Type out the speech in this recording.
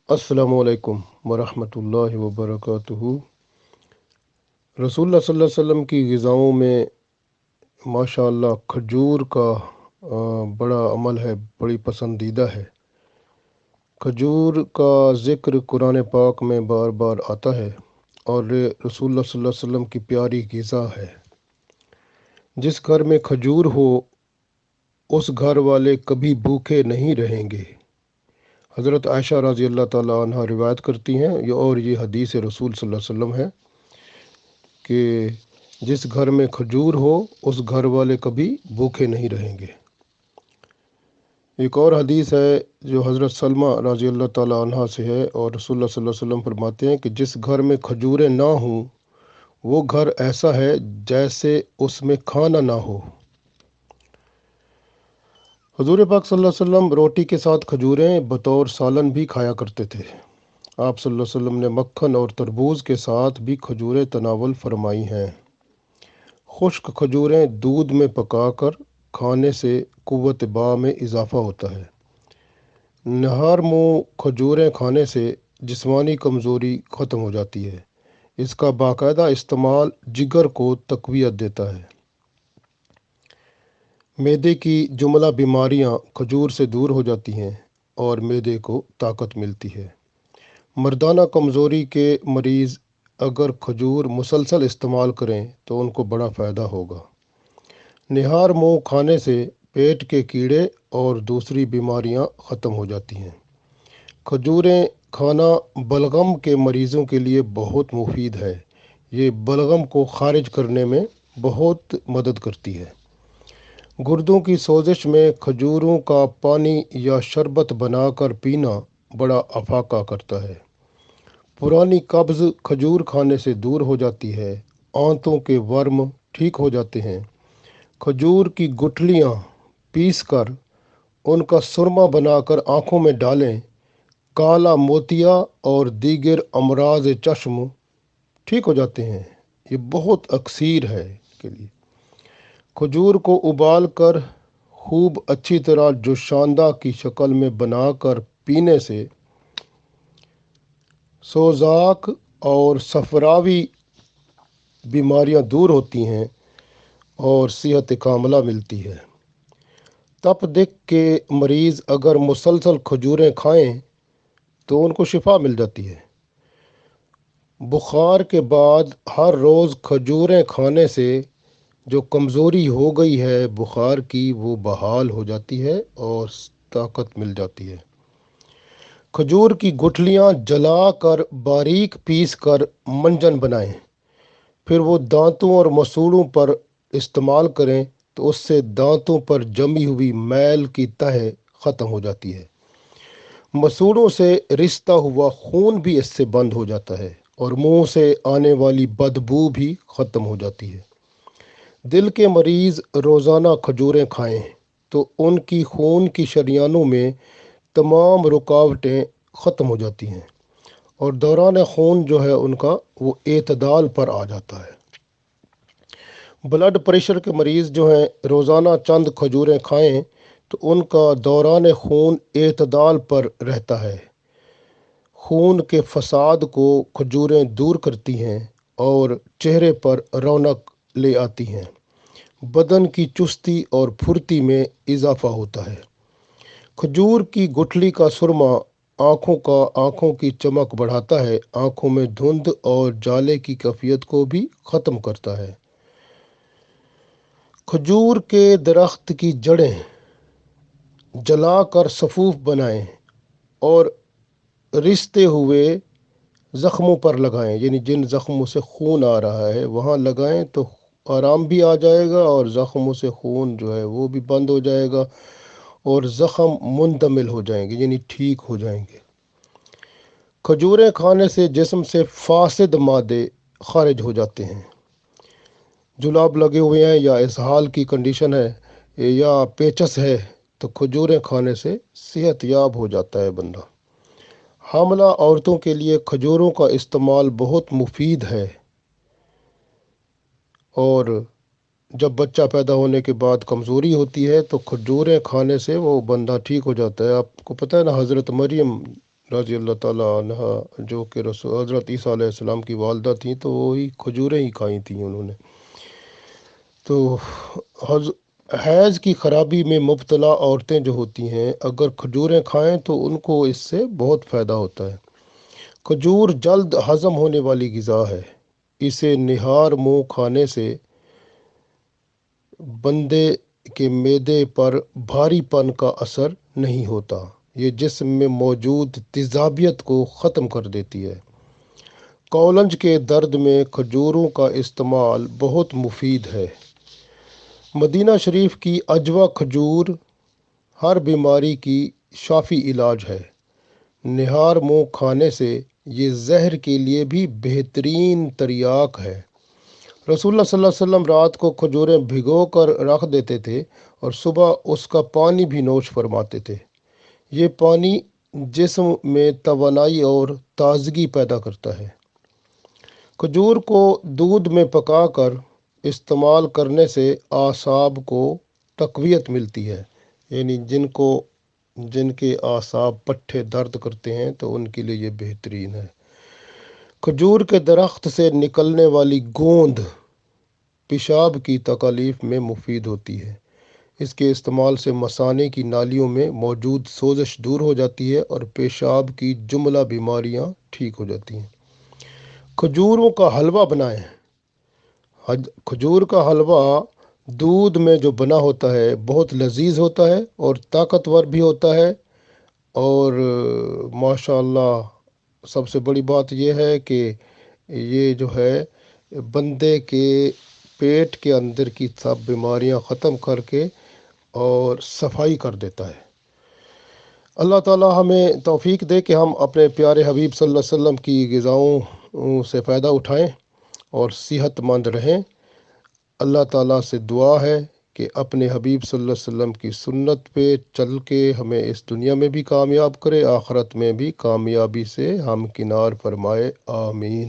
अस्सलामुअलैकुम वरहमतुल्लाहि वबरकातुहू। रसूलुल्लाह सल्लल्लाहु अलैहि वसल्लम की ग़िज़ाओं में माशाअल्लाह खजूर का बड़ा अमल है, बड़ी पसंदीदा है। खजूर का ज़िक्र कुरान पाक में बार बार आता है और ये रसूलुल्लाह सल्लल्लाहु अलैहि वसल्लम की प्यारी ग़िज़ा है। जिस घर में खजूर हो उस घर वाले कभी भूखे नहीं रहेंगे। हज़रत आयशा रज़ी अल्लाह ताला अन्हा रिवायत करती हैं और ये हदीस रसूल सल्लल्लाहु अलैहि वसल्लम है कि जिस घर में खजूर हो उस घर वाले कभी भूखे नहीं रहेंगे। एक और हदीस है जो हज़रत सलमा रज़ी अल्लाह ताला अन्हा से है और रसूलुल्लाह सल्लल्लाहु अलैहि वसल्लम फरमाते हैं कि जिस घर में खजूरें ना हों वो घर ऐसा है जैसे उसमें खाना ना हो। हुज़ूर पाक सल्लल्लाहु अलैहि वसल्लम रोटी के साथ खजूरें बतौर सालन भी खाया करते थे। आप सल्लल्लाहु अलैहि वसल्लम ने मक्खन और तरबूज के साथ भी खजूरें तनावल फरमाई हैं। खुश्क खजूरें दूध में पकाकर खाने से कुव्वत बा में इजाफ़ा होता है। नहार मुँह खजूरें खाने से जिस्मानी कमज़ोरी ख़त्म हो जाती है। इसका बाकायदा इस्तेमाल जिगर को तक़वियत देता है। मैदे की जुमला बीमारियां खजूर से दूर हो जाती हैं और मैदे को ताकत मिलती है। मर्दाना कमज़ोरी के मरीज़ अगर खजूर मुसलसल इस्तेमाल करें तो उनको बड़ा फ़ायदा होगा। निहार मुँह खाने से पेट के कीड़े और दूसरी बीमारियां ख़त्म हो जाती हैं। खजूरें खाना बलगम के मरीज़ों के लिए बहुत मुफीद है। ये बलगम को ख़ारिज करने में बहुत मदद करती है। गुर्दों की सोजिश में खजूरों का पानी या शरबत बनाकर पीना बड़ा अफाका करता है। पुरानी कब्ज़ खजूर खाने से दूर हो जाती है। आंतों के वर्म ठीक हो जाते हैं। खजूर की गुठलियाँ पीस कर उनका सुरमा बनाकर आँखों में डालें। काला मोतिया और दीगर अमराज चश्म ठीक हो जाते हैं। ये बहुत अक्सीर है के लिए। खजूर को उबाल कर खूब अच्छी तरह जोशांदा की शक्ल में बनाकर पीने से सोजाक और सफरावी बीमारियां दूर होती हैं और सेहत कामला मिलती है। तप दिक के मरीज़ अगर मुसलसल खजूरें खाएं तो उनको शिफा मिल जाती है। बुखार के बाद हर रोज़ खजूरें खाने से जो कमज़ोरी हो गई है बुखार की वो बहाल हो जाती है और ताकत मिल जाती है। खजूर की गुठलियाँ जलाकर बारीक पीस कर मंजन बनाएं, फिर वो दांतों और मसूड़ों पर इस्तेमाल करें तो उससे दांतों पर जमी हुई मैल की तह ख़त्म हो जाती है। मसूड़ों से रिश्ता हुआ खून भी इससे बंद हो जाता है और मुंह से आने वाली बदबू भी ख़त्म हो जाती है। दिल के मरीज़ रोज़ाना खजूरें खाएं तो उनकी खून की शरियानों में तमाम रुकावटें ख़त्म हो जाती हैं और दौरान खून जो है उनका वो एतदाल पर आ जाता है। ब्लड प्रेशर के मरीज़ जो हैं रोज़ाना चंद खजूरें खाएं तो उनका दौरान खून एतदाल पर रहता है। खून के फसाद को खजूरें दूर करती हैं और चेहरे पर रौनक ले आती हैं। बदन की चुस्ती और फुर्ती में इजाफ़ा होता है। खजूर की गुठली का सुरमा आँखों की चमक बढ़ाता है। आँखों में धुंध और जाले की कैफियत को भी ख़त्म करता है। खजूर के दरख्त की जड़ें जलाकर सफूफ बनाएं और रिश्ते हुए ज़ख्मों पर लगाएं, यानी जिन ज़ख्मों से खून आ रहा है वहाँ लगाएं तो आराम भी आ जाएगा और ज़ख्मों से खून जो है वो भी बंद हो जाएगा और ज़ख्म मुंतमिल हो जाएंगे, यानी ठीक हो जाएंगे। खजूरें खाने से जिस्म से फासिद मादे खारिज हो जाते हैं। जुलाब लगे हुए हैं या इसहाल की कंडीशन है या पेचस है तो खजूरें खाने से सेहत याब हो जाता है बंदा। हामला औरतों के लिए खजूरों का इस्तेमाल बहुत मुफीद है और जब बच्चा पैदा होने के बाद कमज़ोरी होती है तो खजूरें खाने से वो बंदा ठीक हो जाता है। आपको पता है ना, हज़रत मरियम رضی اللہ تعالیٰ عنہ، جو کہ رسول حضرت عیسیٰ علیہ السلام کی والدہ تھیں، تو وہی کھجوریں ہی کھائی تھیں انہوں نے۔ تو حض حیض کی خرابی میں مبتلا عورتیں جو ہوتی ہیں، اگر کھجوریں کھائیں تو ان کو اس سے بہت فائدہ ہوتا ہے۔ کھجور جلد ہضم ہونے والی غذا ہے۔ اسے نہار منہ کھانے سے بندے کے معدے پر بھاری پن کا اثر نہیں ہوتا۔ یہ جسم میں موجود تیزابیت کو ختم کر دیتی ہے۔ کولنج کے درد میں کھجوروں کا استعمال بہت مفید ہے۔ مدینہ شریف کی عجوہ کھجور ہر بیماری کی شافی علاج ہے۔ نہار منہ کھانے سے یہ زہر کے لیے بھی بہترین تریاک ہے۔ رسول اللہ صلی اللہ علیہ وسلم رات کو کھجوریں بھگو کر رکھ دیتے تھے اور صبح اس کا پانی بھی نوش فرماتے تھے۔ یہ پانی جسم میں توانائی اور تازگی پیدا کرتا ہے۔ کھجور کو دودھ میں پکا کر استعمال کرنے سے اعصاب کو تقویت ملتی ہے، یعنی جن کے اعصاب پٹھے درد کرتے ہیں تو ان کے لیے یہ بہترین ہے۔ کھجور کے درخت سے نکلنے والی گوند پیشاب کی تکالیف میں مفید ہوتی ہے۔ اس کے استعمال سے مثانے کی نالیوں میں موجود سوزش دور ہو جاتی ہے اور پیشاب کی جملہ بیماریاں ٹھیک ہو جاتی ہیں۔ کھجوروں کا حلوہ بنائیں۔ کھجور کا حلوہ دودھ میں جو بنا ہوتا ہے بہت لذیذ ہوتا ہے اور طاقتور بھی ہوتا ہے، اور ماشاء اللہ سب سے بڑی بات یہ ہے کہ یہ جو ہے بندے کے پیٹ کے اندر کی سب بیماریاں ختم کر کے اور صفائی کر دیتا ہے۔ اللہ تعالی ہمیں توفیق دے کہ ہم اپنے پیارے حبیب صلی اللہ علیہ وسلم کی غذاؤں سے فائدہ اٹھائیں اور صحت مند رہیں۔ اللہ تعالیٰ سے دعا ہے کہ اپنے حبیب صلی اللہ علیہ وسلم کی سنت پہ چل کے ہمیں اس دنیا میں بھی کامیاب کرے، آخرت میں بھی کامیابی سے ہمکنار فرمائے، آمین۔